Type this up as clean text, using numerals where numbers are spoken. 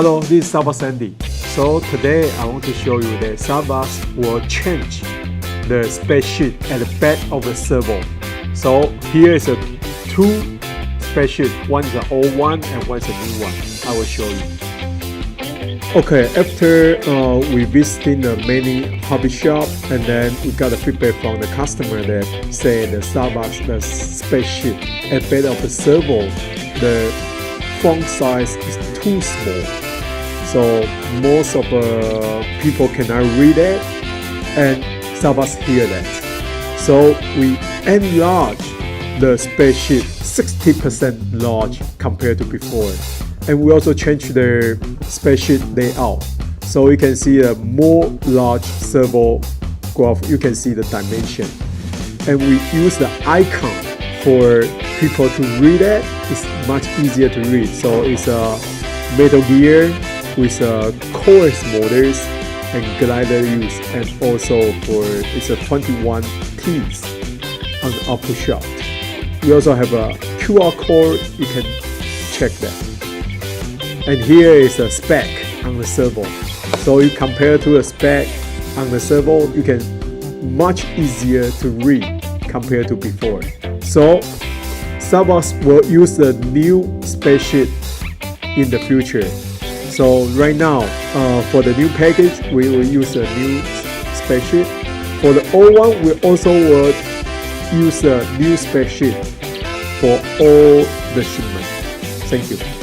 Hello, this is SAVOX Andy. So today I want to show you that SAVOX will change the spec sheet at the back of the servo. So here is two spec sheets. One is an old one and one is a new one. I will show you. Okay, after we visiting many hobby shop, and then we got a feedback from the customer that say the SAVOX, the spec sheet at the back of the servo, the font size is too small. So most of people cannot read it, and SAVOX hear that. So we enlarge the spec sheet 60% large compared to before. And we also change the spec sheet layout. So you can see a more large servo graph. You can see the dimension. And we use the icon for people to read it. It's much easier to read. So it's a Metal Gear with coarse motors and glider use, and also it's a 21 teeth on the output shaft. We also have a QR code. You can check that. And here is a spec on the servo. So you compare to a spec on the servo, you can much easier to read compared to before. So SAVOX will use the new spec sheet in the future. So right now, for the new package, we will use a new spec sheet. For the old one, we also will use a new spec sheet for all the shipment. Thank you.